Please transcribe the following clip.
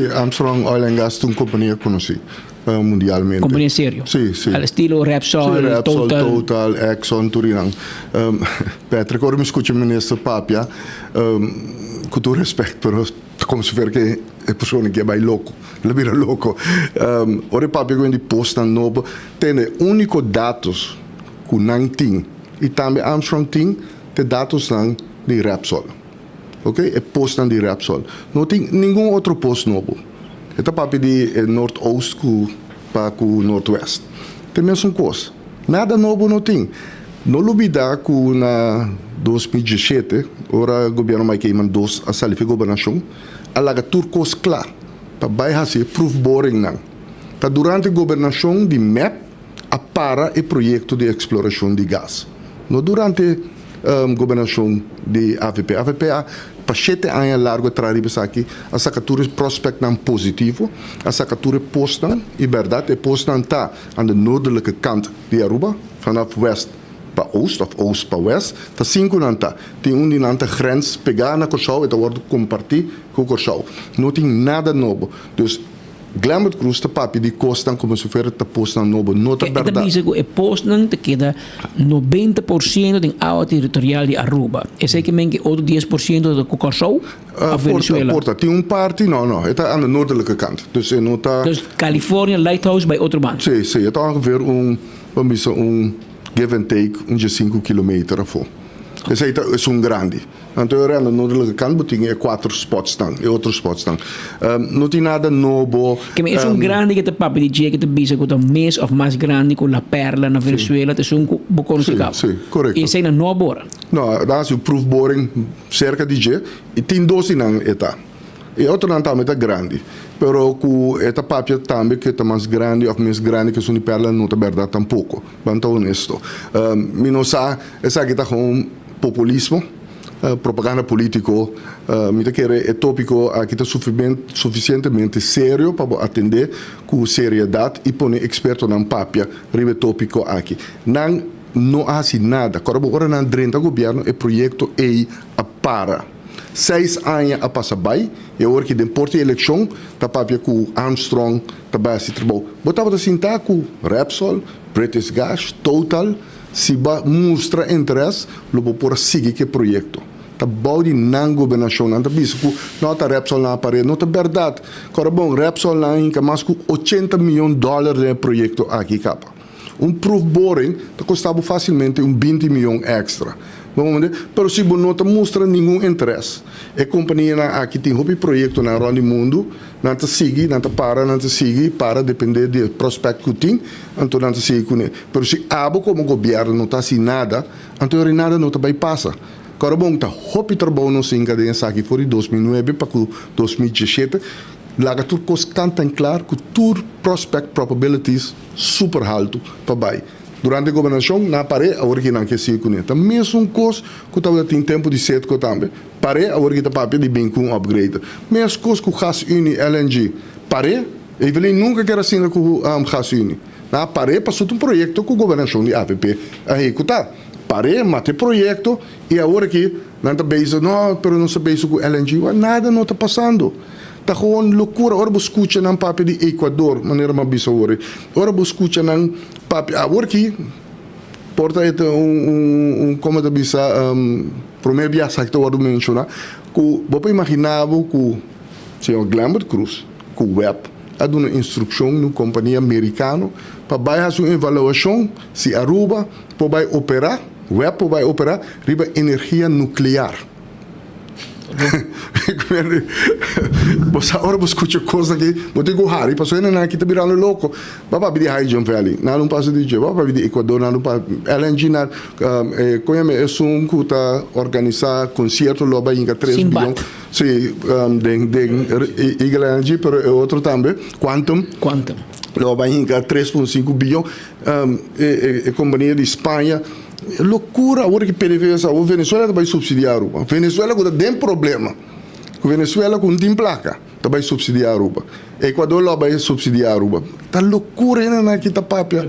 Armstrong Oil and Gas é uma companhia conhecida mundialmente. Companhia sério? Sim, sim. Al estilo Repsol, Sì, Repsol, Total. Total, Exxon, Turinang. Patrick, ora mi scusi il ministro Papia, con tutto rispetto, però come si vede che è persona che è louco, la vira louco. Ora Papia quindi posta nuovo, tiene unico datos con nang ting, e tambe Armstrong ting, te datos nang di Repsol. Ok? E posta di Repsol. Non tem nenhum outro posto novo. Esta papi de North-Oost para o Northwest. Tem mesmo coisa. Nada novo não tem. Não olvidar que na 2017, ora o governo vai queimar dois a salifa governação, alaga turcos claro, para baixar se proof boring não. Tá durante a governação de MAP, a para o projeto de exploração de gás. Não durante a governação de AVP. AVP para 7 anos largo atrás aqui, a sacatura prospect não positivo, a sacatura postam, e verdade, postam está aan de noordelijke kant de Aruba, vanaf west para oost of oost para west, está 5 nanta, tem die nanta grens pegar na Curaçao e wordt compartir com Curaçao. Não tem nada novo. Dus Glamour Cruise te papi die kostam como se fosse te postam novo, não é verdade. E postam te queda 90% da área territorial de Aruba. E sei que mengue outro 10% do Curaçao a Venezuela. Porta, tem parte, não, está aan de noordelijke kant. Dus não está. Dus California Lighthouse bij outro band. Sim, sim, está ongeveer give and take, 5 kilometer af. Dus het is grande. Então, aan de noordelijke kant tem 4 spots dan, e outros spots dan. Não tem nada novo. Que é grande que te papi de que te bisa com o mês of mais grande com La Perla na Venezuela, te bocon sim, sim, correto. E sei na no bora. Não, dá se o proof boring cerca de G, e tem 12 nan eta. E outro nan também é grande. Pero com esta papia também que é mais grande ou mais grande que a Perla não é verdade tampouco. Vamos estar honesto. Minosa, essa aqui está com populismo. Propaganda político, é tópico aqui está suficientemente sério para atender com seriedade e pôr experto na papia, ribe tópico aqui. Não há assim nada. Agora não drenta governo é projeto a para. 6 anos a passar bem, e agora que depois da eleição, tá papia com Armstrong, tá bem assim trabalho. Botava assim tá com Repsol, British Gas, Total. Se mostra interesse, logo por seguir que projeto. Tá bom de não governação, não tá bispo, não tá Repsol na parede, não tá verdade. Agora bom, Repsol na inca mais com $80 milhões de projeto aqui capa. Proof boring tá custava facilmente 20 milhões extra. Vamos ver, pero se não tá mostra nenhum interesse. A companhia aqui tem um projeto na ronda do mundo, não tá seguir, não tá seguir para depender do prospecto que tem, então não tá seguir com ele. Pero se abo como governo não tá assim nada, então nada não tá vai passar. Agora bom, tá hopi trabalho não se encadeia aqui foi 2009 para 2017. Laga tudo constante claro que tudo prospect probabilities super alto para vai. Durante a governação, na parede, a hora que não quer se conecta. Mesmo coisa que estava tem tempo de sede que também. Parede, a hora que está papel de bem com upgrade. Mesmo coisa com o Gas Uni LNG. Parede, eu nunca quero assinar com o Gas Uni. Na parede, passou um projeto com a governação de AVP a executar. Parede, mate projeto, e a hora que não está bem, não, pero não está bem com LNG, nada não está passando. Tá gewoon loucura. Ora você escuta num papo de Equador, maneira mais bisa ora. Ora você escuta num papo, agora aqui, porta é como da bisa, primeiro viagem que eu vou mencionar, que você imaginava que o senhor Glamour Cruise, que o web, a dar uma instrução na companhia americana para baixar sua avaliação se Aruba pode operar, web pode operar, riba energia nuclear. Ora você escuta coisa que não tem correr, passou ainda aqui tá virando louco. Baba de Hydrogen Valley, não passa de dia, baba de Equador, não passa LNG na conhece é que tá organizar concerto logo em 3 bilhões. Sim, de LNG, pero é outro também, Quantum. Logo em 3,5 bilhões. A companhia de Espanha. Loucura, agora que PDVSA, o Venezuela vai subsidiar a Aruba. Venezuela tem problema. O Venezuela não tem placa, vai subsidiar a Aruba. Equador vai subsidiar a Aruba. Tá loucura ainda aqui, tá papia.